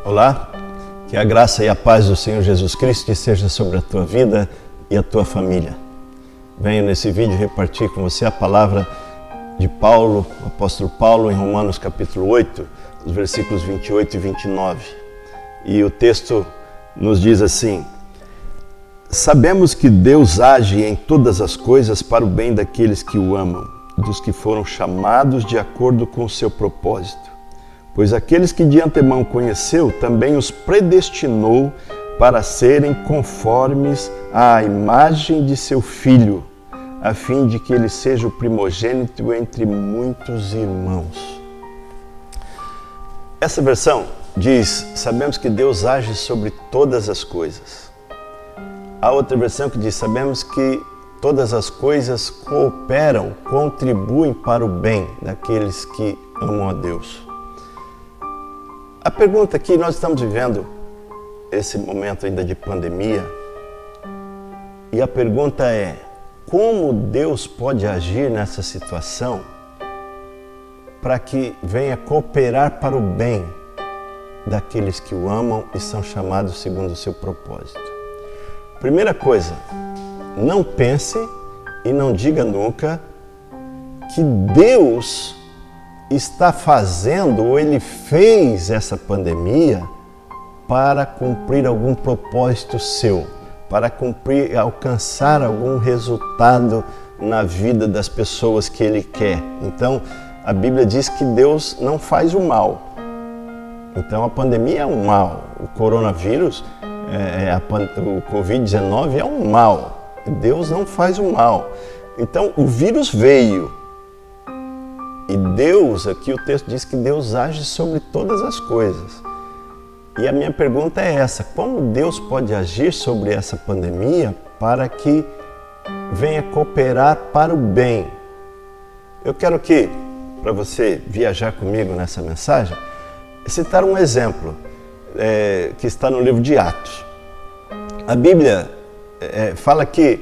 Olá, que a graça e a paz do Senhor Jesus Cristo esteja sobre a tua vida e a tua família. Venho nesse vídeo repartir com você a palavra de Paulo, o apóstolo Paulo, em Romanos capítulo 8, os versículos 28 e 29. E o texto nos diz assim: sabemos que Deus age em todas as coisas para o bem daqueles que o amam, dos que foram chamados de acordo com o seu propósito. Pois aqueles que de antemão conheceu, também os predestinou para serem conformes à imagem de seu Filho, a fim de que ele seja o primogênito entre muitos irmãos. Essa versão diz: sabemos que Deus age sobre todas as coisas. A outra versão que diz: sabemos que todas as coisas cooperam, contribuem para o bem daqueles que amam a Deus. A pergunta aqui, nós estamos vivendo esse momento ainda de pandemia, e a pergunta é: como Deus pode agir nessa situação para que venha cooperar para o bem daqueles que o amam e são chamados segundo o seu propósito? Primeira coisa, não pense e não diga nunca que Deus está fazendo ou Ele fez essa pandemia para cumprir algum propósito seu, para alcançar algum resultado na vida das pessoas que Ele quer. Então, a Bíblia diz que Deus não faz o mal. Então, a pandemia é um mal. O coronavírus, o Covid-19 é um mal. Deus não faz o mal. Então, o vírus veio. E Deus, aqui o texto diz que Deus age sobre todas as coisas. E a minha pergunta é essa: como Deus pode agir sobre essa pandemia para que venha cooperar para o bem? Eu quero que, para você viajar comigo nessa mensagem, citar um exemplo que está no livro de Atos. A Bíblia fala que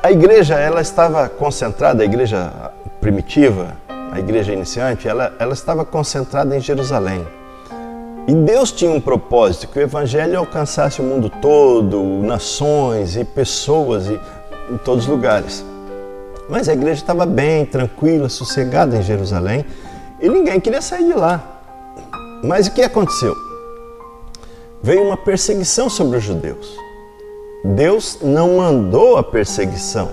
a igreja ela estava concentrada, a igreja primitiva, a igreja iniciante, ela estava concentrada em Jerusalém. E Deus tinha um propósito, que o Evangelho alcançasse o mundo todo, nações e pessoas em todos os lugares. Mas a igreja estava bem, tranquila, sossegada em Jerusalém e ninguém queria sair de lá. Mas o que aconteceu? Veio uma perseguição sobre os judeus. Deus não mandou a perseguição.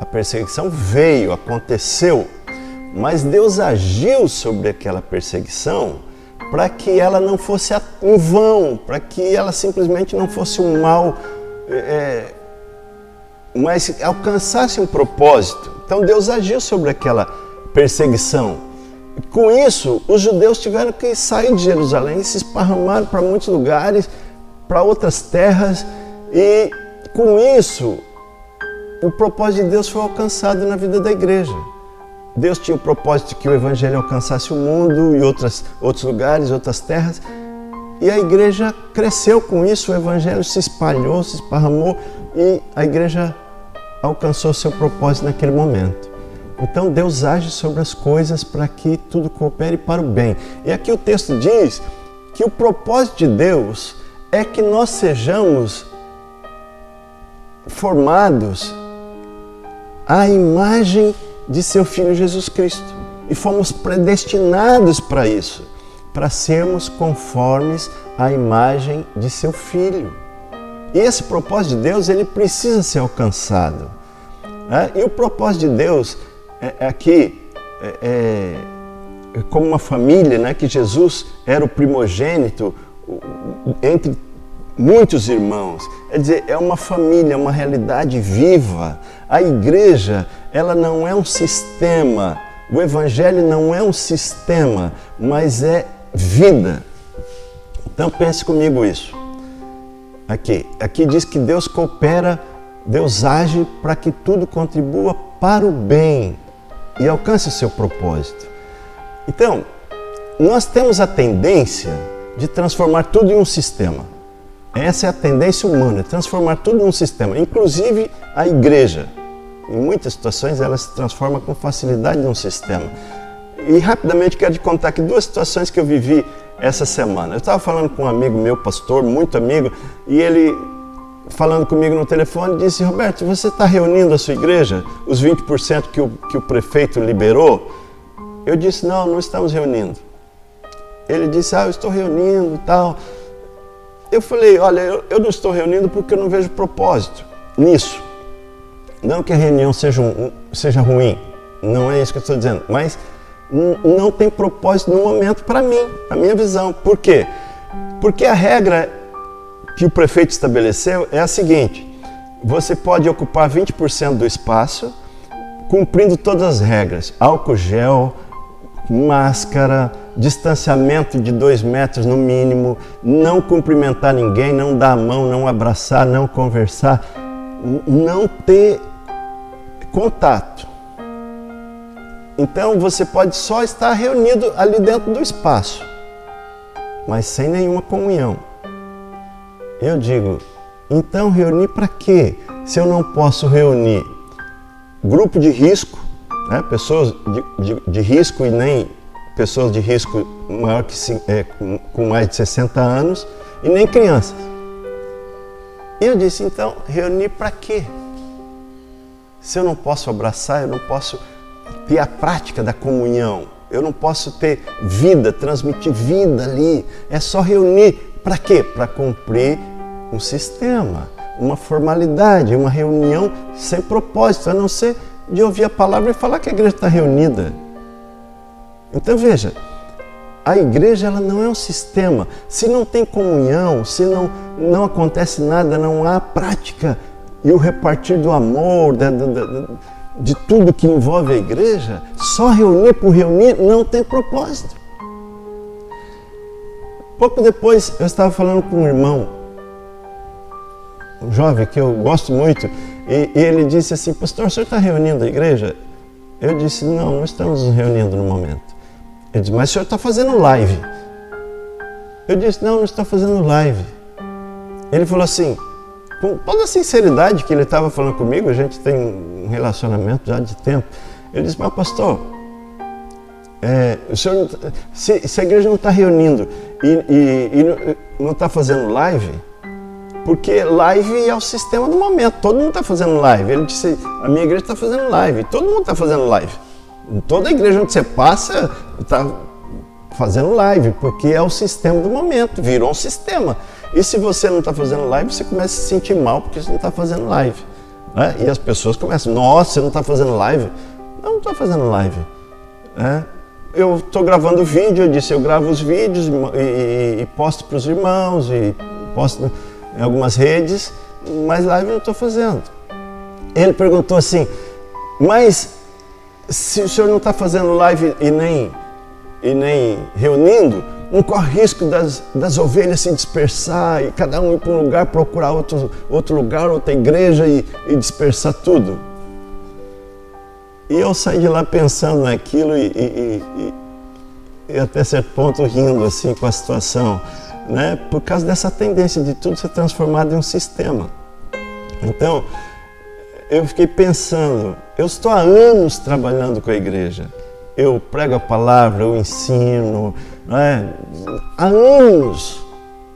A perseguição veio, aconteceu. Mas Deus agiu sobre aquela perseguição para que ela não fosse em vão, para que ela simplesmente não fosse um mal, mas alcançasse um propósito. Então Deus agiu sobre aquela perseguição. Com isso, os judeus tiveram que sair de Jerusalém, se esparramaram para muitos lugares, para outras terras, e com isso, o propósito de Deus foi alcançado na vida da igreja. Deus tinha o propósito de que o Evangelho alcançasse o mundo e outros lugares, outras terras. E a igreja cresceu com isso, o Evangelho se espalhou, se esparramou e a igreja alcançou seu propósito naquele momento. Então Deus age sobre as coisas para que tudo coopere para o bem. E aqui o texto diz que o propósito de Deus é que nós sejamos formados à imagem de seu Filho Jesus Cristo. E fomos predestinados para isso, para sermos conformes à imagem de seu Filho. E esse propósito de Deus, ele precisa ser alcançado. E o propósito de Deus aqui como uma família, né, que Jesus era o primogênito entre muitos irmãos. Quer dizer, é uma família, uma realidade viva. A igreja, ela não é um sistema. O Evangelho não é um sistema, mas é vida. Então pense comigo isso. Aqui diz que Deus coopera, Deus age para que tudo contribua para o bem e alcance o seu propósito. Então, nós temos a tendência de transformar tudo em um sistema. Essa é a tendência humana, transformar tudo em um sistema, inclusive a igreja. Em muitas situações ela se transforma com facilidade num sistema. E rapidamente quero te contar aqui 2 situações que eu vivi essa semana. Eu estava falando com um amigo meu, pastor, muito amigo, e ele, falando comigo no telefone, disse: Roberto, você está reunindo a sua igreja, os 20% que o prefeito liberou? Eu disse: não estamos reunindo. Ele disse: eu estou reunindo e tal. Eu falei: olha, eu não estou reunindo porque eu não vejo propósito nisso. Não que a reunião seja ruim, não é isso que eu estou dizendo, mas não tem propósito no momento para mim, a minha visão. Por quê? Porque a regra que o prefeito estabeleceu é a seguinte: você pode ocupar 20% do espaço cumprindo todas as regras, álcool gel, máscara, distanciamento de 2 metros no mínimo, não cumprimentar ninguém, não dar a mão, não abraçar, não conversar, não ter contato. Então você pode só estar reunido ali dentro do espaço, mas sem nenhuma comunhão. Eu digo: então reunir para quê? Se eu não posso reunir grupo de risco, né? Pessoas de risco e nem pessoas de risco maior com mais de 60 anos e nem crianças. E eu disse: então reunir para quê? Se eu não posso abraçar, eu não posso ter a prática da comunhão, eu não posso ter vida, transmitir vida ali. É só reunir para quê? Para cumprir um sistema, uma formalidade, uma reunião sem propósito, a não ser de ouvir a palavra e falar que a igreja está reunida. Então veja, a igreja ela não é um sistema. Se não tem comunhão, se não acontece nada, não há prática e o repartir do amor, de tudo que envolve a igreja, só reunir por reunir não tem propósito. Pouco depois eu estava falando com um irmão, um jovem que eu gosto muito, e ele disse assim: pastor, o senhor está reunindo a igreja? Eu disse: não estamos nos reunindo no momento. Ele disse: mas o senhor está fazendo live? Eu disse: não estou fazendo live. Ele falou assim, com toda a sinceridade que ele estava falando comigo, a gente tem um relacionamento já de tempo. Ele disse: mas pastor, o senhor, se a igreja não está reunindo e não está fazendo live, porque live é o sistema do momento, todo mundo está fazendo live. Ele disse: a minha igreja está fazendo live, todo mundo está fazendo live. Toda igreja onde você passa está fazendo live, porque é o sistema do momento, virou um sistema. E se você não está fazendo live, você começa a se sentir mal porque você não está fazendo live, né? E as pessoas começam: nossa, você não está fazendo live? Não estou fazendo live. Eu estou gravando vídeo, eu disse: eu gravo os vídeos e posto para os irmãos, e posto em algumas redes, mas live eu não estou fazendo. Ele perguntou assim: mas se o senhor não está fazendo live e nem reunindo, não corre risco das ovelhas se dispersar e cada um ir para um lugar, procurar outro lugar, outra igreja e dispersar tudo? E eu saí de lá pensando naquilo e até certo ponto rindo assim com a situação, né? Por causa dessa tendência de tudo ser transformado em um sistema. Então, eu fiquei pensando, eu estou há anos trabalhando com a igreja. Eu prego a palavra, eu ensino, né? Há anos,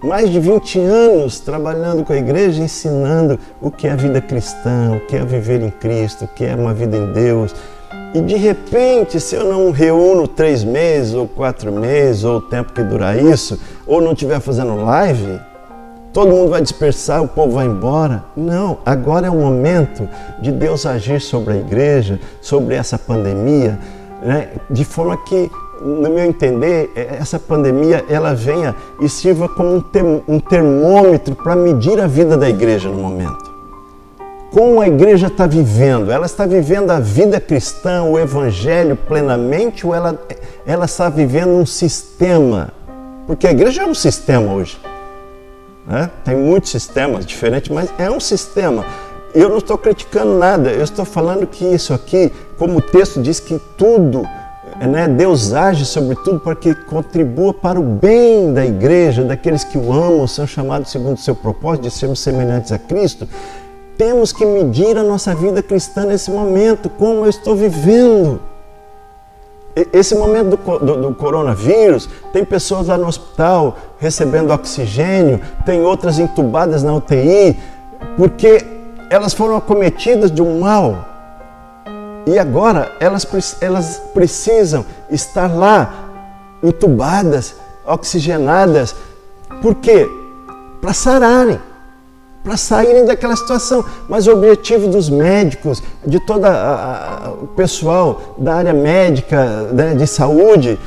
mais de 20 anos trabalhando com a igreja, ensinando o que é a vida cristã, o que é viver em Cristo, o que é uma vida em Deus. E de repente, se eu não reúno 3 meses ou 4 meses, ou o tempo que durar isso, ou não estiver fazendo live, todo mundo vai dispersar, o povo vai embora. Não, agora é o momento de Deus agir sobre a igreja, sobre essa pandemia, né? De forma que, no meu entender, essa pandemia ela venha e sirva como um termômetro para medir a vida da igreja no momento. Como a igreja está vivendo? Ela está vivendo a vida cristã, o evangelho plenamente, ou ela está vivendo um sistema? Porque a igreja é um sistema hoje, né? Tem muitos sistemas diferentes, mas é um sistema. Eu não estou criticando nada, eu estou falando que isso aqui, como o texto diz que tudo, né, Deus age sobre tudo para que contribua para o bem da igreja, daqueles que o amam, são chamados segundo o seu propósito de sermos semelhantes a Cristo. Temos que medir a nossa vida cristã nesse momento, como eu estou vivendo. Esse momento do coronavírus, tem pessoas lá no hospital recebendo oxigênio, tem outras entubadas na UTI, porque elas foram acometidas de um mal. E agora elas precisam estar lá, entubadas, oxigenadas. Por quê? Para sararem, para saírem daquela situação. Mas o objetivo dos médicos, de todo o pessoal da área médica, né, de saúde,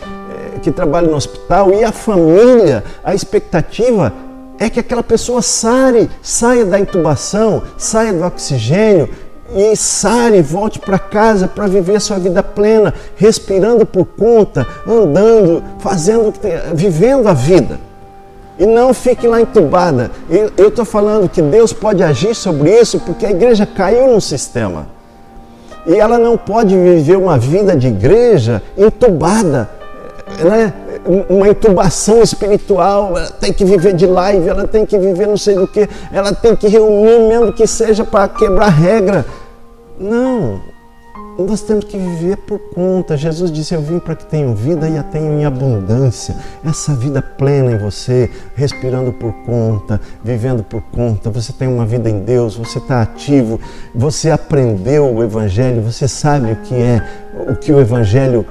que trabalha no hospital, e a família, a expectativa é que aquela pessoa saia da intubação, saia do oxigênio, e sare, volte para casa para viver sua vida plena, respirando por conta, andando, vivendo a vida. E não fique lá entubada. Eu estou falando que Deus pode agir sobre isso porque a igreja caiu num sistema. E ela não pode viver uma vida de igreja entubada, né? Uma intubação espiritual. Ela tem que viver de live, ela tem que viver não sei do que, ela tem que reunir mesmo que seja para quebrar regra. Não, nós temos que viver por conta. Jesus disse: eu vim para que tenham vida e a tenham em abundância. Essa vida plena em você, respirando por conta, vivendo por conta. Você tem uma vida em Deus, você está ativo, você aprendeu o Evangelho, você sabe o que o Evangelho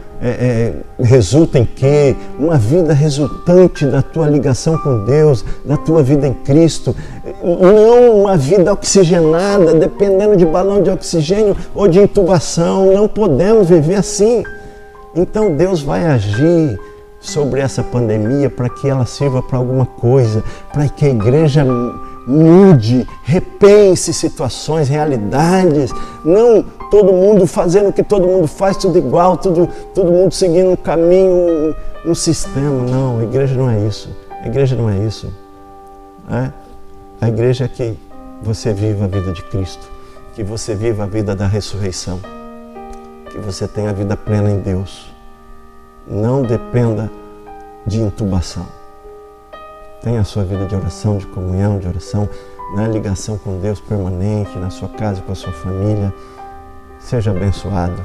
resulta em quê? Uma vida resultante da tua ligação com Deus, da tua vida em Cristo. Não uma vida oxigenada, dependendo de balão de oxigênio ou de intubação. Não podemos viver assim. Então Deus vai agir sobre essa pandemia para que ela sirva para alguma coisa, para que a igreja mude, repense situações, realidades. Não todo mundo fazendo o que todo mundo faz, tudo igual, todo mundo seguindo um caminho, um sistema. Não, a igreja não é isso. A igreja não é isso. A igreja é que você viva a vida de Cristo, que você viva a vida da ressurreição, que você tenha a vida plena em Deus. Não dependa de intubação. Tenha a sua vida de oração, de comunhão, de oração, na ligação com Deus permanente, na sua casa, com a sua família. Seja abençoado,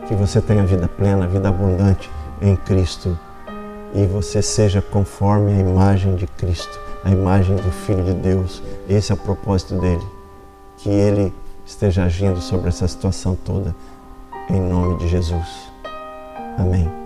que você tenha vida plena, vida abundante em Cristo, e você seja conforme a imagem de Cristo, a imagem do Filho de Deus. Esse é o propósito dele, que ele esteja agindo sobre essa situação toda, em nome de Jesus. Amém.